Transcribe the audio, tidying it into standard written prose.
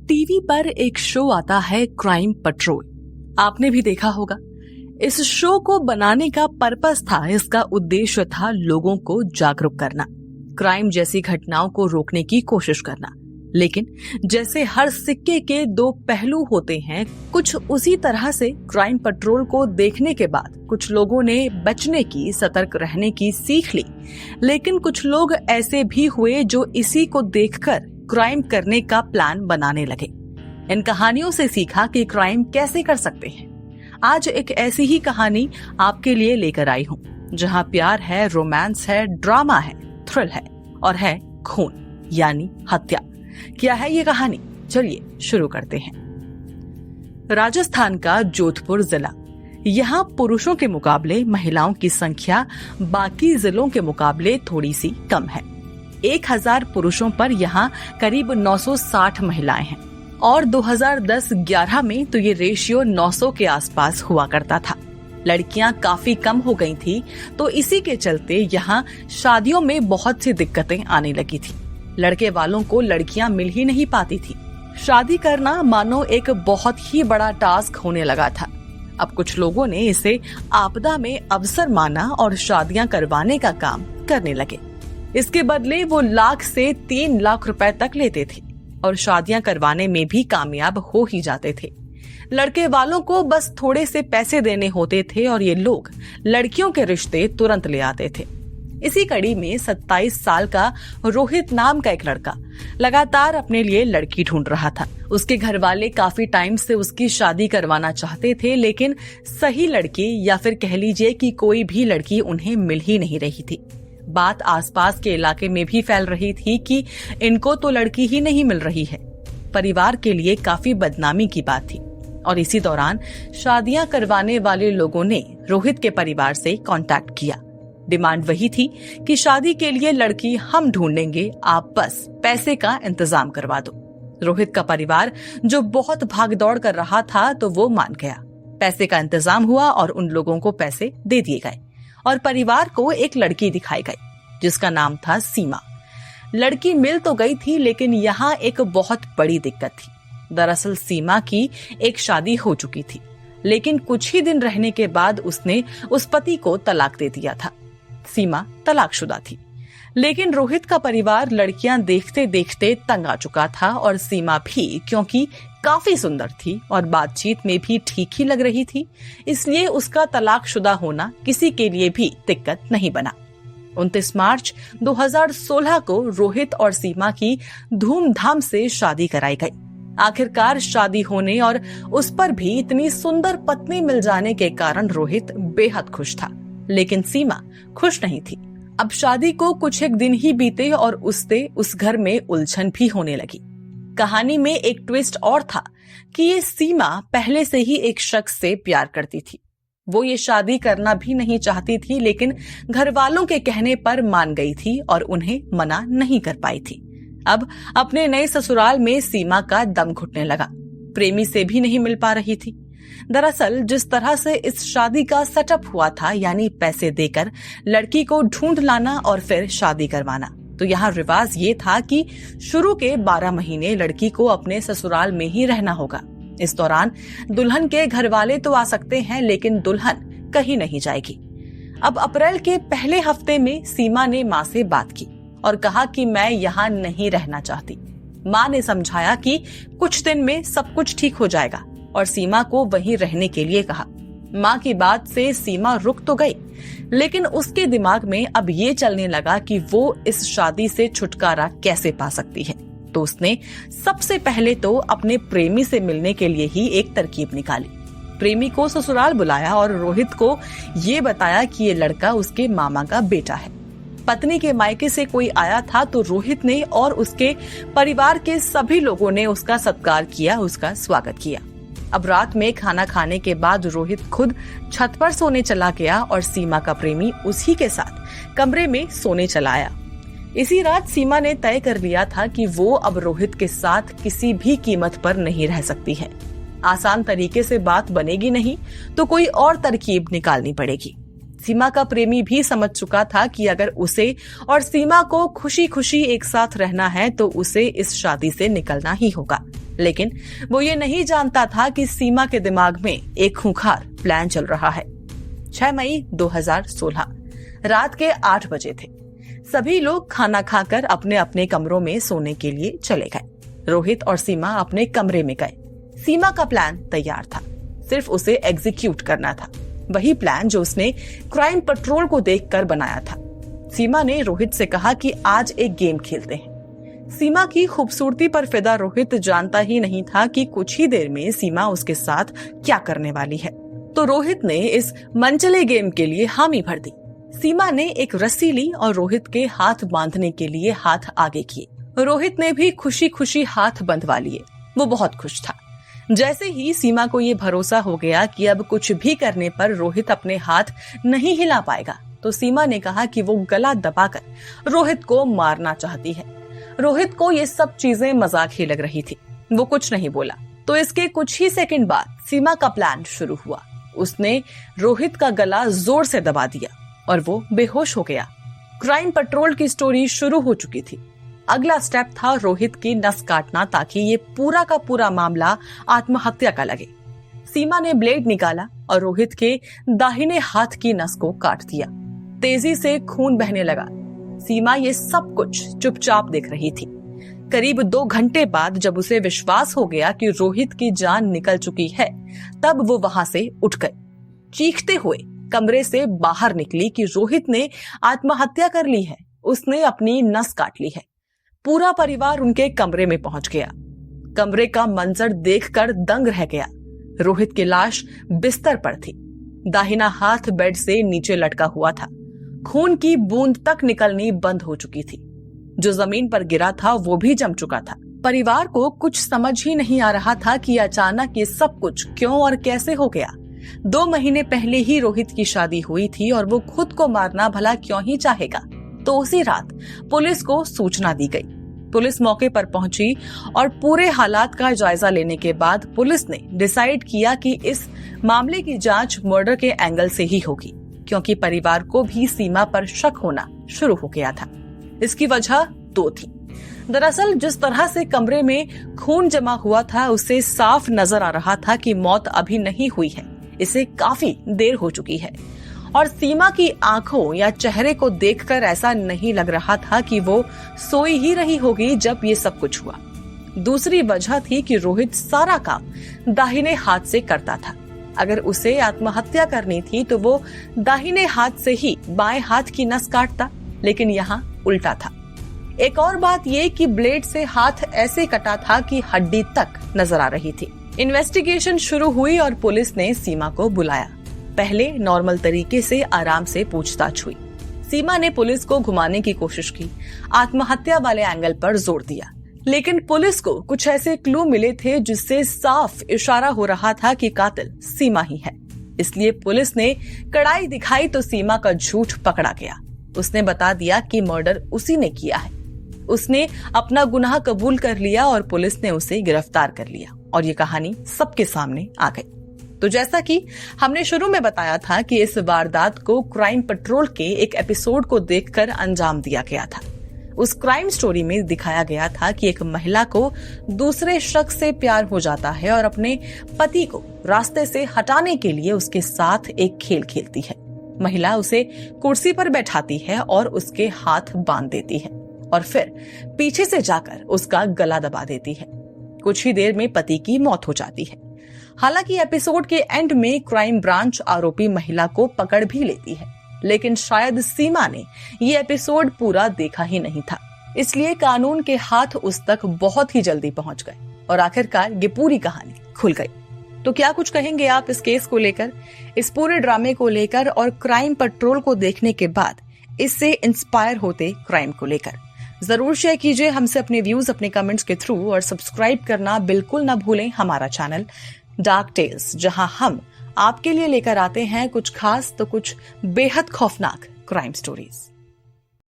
TV पर एक show आता है क्राइम पेट्रोल। आपने भी देखा होगा। इस शो को बनाने का पर्पस था, इसका उद्देश्य था लोगों को जागरूक करना, क्राइम जैसी घटनाओं को रोकने की कोशिश करना। लेकिन जैसे हर सिक्के के दो पहलू होते हैं, कुछ उसी तरह से क्राइम पेट्रोल को देखने के बाद कुछ लोगों ने बचने की, सतर्क रहने की सीख ली। लेकिन कुछ लोग ऐसे भी हुए जो इसी को देखकर क्राइम करने का प्लान बनाने लगे। इन कहानियों से सीखा कि क्राइम कैसे कर सकते हैं। आज एक ऐसी ही कहानी आपके लिए लेकर आई हूँ, जहाँ प्यार है, रोमांस है, ड्रामा है, थ्रिल है और है खून यानी हत्या। क्या है ये कहानी? चलिए शुरू करते हैं। राजस्थान का जोधपुर जिला। यहाँ पुरुषों के मुकाबले महिलाओं की संख्या बाकी जिलों के मुकाबले थोड़ी सी कम है। 1000 पुरुषों पर यहाँ करीब 960 महिलाएं हैं और 2010-11 में तो ये रेशियो 900 के आसपास हुआ करता था। लड़कियां काफी कम हो गई थी, तो इसी के चलते यहाँ शादियों में बहुत सी दिक्कतें आने लगी थी। लड़के वालों को लड़कियां मिल ही नहीं पाती थी। शादी करना मानो एक बहुत ही बड़ा टास्क होने लगा था। अब कुछ लोगों ने इसे आपदा में अवसर माना और शादियां करवाने का काम करने लगे। इसके बदले वो लाख से 3 लाख रुपए तक लेते थे और शादियां करवाने में भी कामयाब हो ही जाते थे। लड़के वालों को बस थोड़े से पैसे देने होते थे और ये लोग लड़कियों के रिश्ते तुरंत ले आते थे। इसी कड़ी में 27 साल का रोहित नाम का एक लड़का लगातार अपने लिए लड़की ढूंढ रहा था। उसके घर वाले काफी टाइम से उसकी शादी करवाना चाहते थे, लेकिन सही लड़की या फिर कह लीजिए कि कोई भी लड़की उन्हें मिल ही नहीं रही थी। बात आसपास के इलाके में भी फैल रही थी कि इनको तो लड़की ही नहीं मिल रही है। परिवार के लिए काफी बदनामी की बात थी और इसी दौरान शादियां करवाने वाले लोगों ने रोहित के परिवार से कांटेक्ट किया। डिमांड वही थी कि शादी के लिए लड़की हम ढूंढेंगे, आप बस पैसे का इंतजाम करवा दो। रोहित का परिवार जो बहुत भागदौड़ कर रहा था, तो वो मान गया। पैसे का इंतजाम हुआ और उन लोगों को पैसे दे दिए गए और परिवार को एक लड़की दिखाई गई जिसका नाम था सीमा। लड़की मिल तो गई थी, लेकिन यहाँ एक बहुत बड़ी दिक्कत थी। दरअसल सीमा की एक शादी हो चुकी थी, लेकिन कुछ ही दिन रहने के बाद उसने उस पति को तलाक दे दिया था। सीमा तलाकशुदा थी, लेकिन रोहित का परिवार लड़कियां देखते देखते तंग आ चुका था और सीमा भी, क्योंकि काफी सुंदर थी और बातचीत में भी ठीक ही लग रही थी, इसलिए उसका तलाकशुदा होना किसी के लिए भी दिक्कत नहीं बना। 29 मार्च 2016 को रोहित और सीमा की धूमधाम से शादी कराई गई। आखिरकार शादी होने और उस पर भी इतनी सुंदर पत्नी मिल जाने के कारण रोहित बेहद खुश था, लेकिन सीमा खुश नहीं थी। अब शादी को कुछ एक दिन ही बीते और उससे उस घर में उलझन भी होने लगी। कहानी में एक ट्विस्ट और था कि ये सीमा पहले से ही एक शख्स से प्यार करती थी। वो ये शादी करना भी नहीं चाहती थी, लेकिन घर वालों के कहने पर मान गई थी और उन्हें मना नहीं कर पाई थी। अब अपने नए ससुराल में सीमा का दम घुटने लगा। प्रेमी से भी नहीं मिल पा रही थी। दरअसल जिस तरह से इस शादी का सेटअप हुआ था, यानी पैसे देकर लड़की को ढूंढ लाना और फिर शादी करवाना, तो यहाँ रिवाज ये था कि शुरू के 12 महीने लड़की को अपने ससुराल में ही रहना होगा। इस दौरान दुल्हन के घर वाले तो आ सकते हैं, लेकिन दुल्हन कहीं नहीं जाएगी। अब अप्रैल के पहले हफ्ते में सीमा ने माँ से बात की और कहा कि मैं यहाँ नहीं रहना चाहती। माँ ने समझाया कि कुछ दिन में सब कुछ ठीक हो जाएगा और सीमा को वहीं रहने के लिए कहा। माँ की बात से सीमा रुक तो गई, लेकिन उसके दिमाग में अब ये चलने लगा कि वो इस शादी से छुटकारा कैसे पा सकती है। तो उसने सबसे पहले तो अपने प्रेमी से मिलने के लिए ही एक तरकीब निकाली। प्रेमी को ससुराल बुलाया और रोहित को ये बताया कि ये लड़का उसके मामा का बेटा है। पत्नी के मायके से कोई आया था, तो रोहित ने और उसके परिवार के सभी लोगों ने उसका सत्कार किया, उसका स्वागत किया। अब रात में खाना खाने के बाद रोहित खुद छत पर सोने चला गया और सीमा का प्रेमी उसी के साथ कमरे में सोने चला आया। इसी रात सीमा ने तय कर लिया था कि वो अब रोहित के साथ किसी भी कीमत पर नहीं रह सकती है। आसान तरीके से बात बनेगी नहीं, तो कोई और तरकीब निकालनी पड़ेगी। सीमा का प्रेमी भी समझ चुका था कि अगर उसे और सीमा को खुशी खुशी एक साथ रहना है, तो उसे इस शादी से निकलना ही होगा। लेकिन वो ये नहीं जानता था कि सीमा के दिमाग में एक खूंखार प्लान चल रहा है। 6 मई 2016 रात के 8 बजे थे। सभी लोग खाना खाकर अपने अपने कमरों में सोने के लिए चले गए। रोहित और सीमा अपने कमरे में गए। सीमा का प्लान तैयार था, सिर्फ उसे एग्जीक्यूट करना था। वही प्लान जो उसने क्राइम पेट्रोल को देखकर बनाया था। सीमा ने रोहित से कहा कि आज एक गेम खेलते हैं। सीमा की खूबसूरती पर फिदा रोहित जानता ही नहीं था कि कुछ ही देर में सीमा उसके साथ क्या करने वाली है। तो रोहित ने इस मनचले गेम के लिए हामी भर दी। सीमा ने एक रस्सी ली और रोहित के हाथ बांधने के लिए हाथ आगे किए। रोहित ने भी खुशी खुशी हाथ बंधवा लिए। वो बहुत खुश था। जैसे ही सीमा को ये भरोसा हो गया कि अब कुछ भी करने पर रोहित अपने हाथ नहीं हिला पाएगा, तो सीमा ने कहा कि वो गला दबाकर रोहित को मारना चाहती है। रोहित को ये सब चीजें मजाक ही लग रही थी। वो कुछ नहीं बोला। तो इसके कुछ ही सेकंड बाद सीमा का प्लान शुरू हुआ। उसने रोहित का गला जोर से दबा दिया और वो बेहोश हो गया। क्राइम पेट्रोल की स्टोरी शुरू हो चुकी थी। अगला स्टेप था रोहित की नस काटना, ताकि ये पूरा का पूरा मामला आत्महत्या का लगे। सीमा ने ब्लेड निकाला और रोहित के दाहिने हाथ की नस को काट दिया। तेजी से खून बहने लगा। सीमा ये सब कुछ चुपचाप देख रही थी। करीब 2 घंटे बाद जब उसे विश्वास हो गया कि रोहित की जान निकल चुकी है, तब वो वहां से उठ गई। चीखते हुए कमरे से बाहर निकली कि रोहित ने आत्महत्या कर ली है, उसने अपनी नस काट ली है। पूरा परिवार उनके कमरे में पहुंच गया। कमरे का मंजर देखकर दंग रह गया। रोहित की लाश बिस्तर पर थी। दाहिना हाथ बेड से नीचे लटका हुआ था। खून की बूंद तक निकलनी बंद हो चुकी थी। जो जमीन पर गिरा था वो भी जम चुका था। परिवार को कुछ समझ ही नहीं आ रहा था कि अचानक ये सब कुछ क्यों और कैसे हो गया। 2 महीने पहले ही रोहित की शादी हुई थी और वो खुद को मारना भला क्यों ही चाहेगा। तो उसी रात पुलिस को सूचना दी गई। पुलिस मौके पर पहुंची और पूरे हालात का जायजा लेने के बाद पुलिस ने डिसाइड किया कि इस मामले की जांच मर्डर के एंगल से ही होगी, क्योंकि परिवार को भी सीमा पर शक होना शुरू हो गया था। इसकी वजह 2 थी। दरअसल जिस तरह से कमरे में खून जमा हुआ था, उससे साफ नजर आ रहा था कि मौत अभी नहीं हुई है, इसे काफी देर हो चुकी है। और सीमा की आंखों या चेहरे को देखकर ऐसा नहीं लग रहा था कि वो सोई ही रही होगी जब ये सब कुछ हुआ। दूसरी वजह थी कि रोहित सारा काम दाहिने हाथ से करता था। अगर उसे आत्महत्या करनी थी तो वो दाहिने हाथ से ही बाएं हाथ की नस काटता, लेकिन यहाँ उल्टा था। एक और बात ये कि ब्लेड से हाथ ऐसे कटा था कि हड्डी तक नजर आ रही थी। इन्वेस्टिगेशन शुरू हुई और पुलिस ने सीमा को बुलाया। पहले नॉर्मल तरीके से आराम से पूछताछ हुई। सीमा ने पुलिस को घुमाने की कोशिश की, आत्महत्या वाले एंगल पर जोर दिया, लेकिन पुलिस को कुछ ऐसे क्लू मिले थे जिससे साफ इशारा हो रहा था कि कातिल सीमा ही है। इसलिए पुलिस ने कड़ाई दिखाई तो सीमा का झूठ पकड़ा गया। उसने बता दिया कि मर्डर उसी ने किया है। उसने अपना गुनाह कबूल कर लिया और पुलिस ने उसे गिरफ्तार कर लिया और ये कहानी सबके सामने आ गई। तो जैसा कि हमने शुरू में बताया था कि इस वारदात को क्राइम पेट्रोल के एक एपिसोड को देखकर अंजाम दिया गया था। उस क्राइम स्टोरी में दिखाया गया था कि एक महिला को दूसरे शख्स से प्यार हो जाता है और अपने पति को रास्ते से हटाने के लिए उसके साथ एक खेल खेलती है। महिला उसे कुर्सी पर बैठाती है और उसके हाथ बांध देती है और फिर पीछे से जाकर उसका गला दबा देती है। कुछ ही देर में पति की मौत हो जाती है। हालांकि एपिसोड के एंड में क्राइम ब्रांच आरोपी महिला को पकड़ भी लेती है, लेकिन शायद सीमा ने ये एपिसोड पूरा देखा ही नहीं था, इसलिए कानून के हाथ उस तक बहुत ही जल्दी पहुंच गए और आखिरकार ये पूरी कहानी खुल गई। तो क्या कुछ कहेंगे आप इस केस को लेकर, इस पूरे ड्रामे को लेकर और क्राइम पेट्रोल को देखने के बाद इससे इंस्पायर होते क्राइम को लेकर? जरूर शेयर कीजिए हमसे अपने व्यूज अपने कमेंट्स के थ्रू और सब्सक्राइब करना बिल्कुल ना भूलें हमारा चैनल डार्क टेल्स, जहां हम आपके लिए लेकर आते हैं कुछ खास तो कुछ बेहद खौफनाक क्राइम स्टोरीज।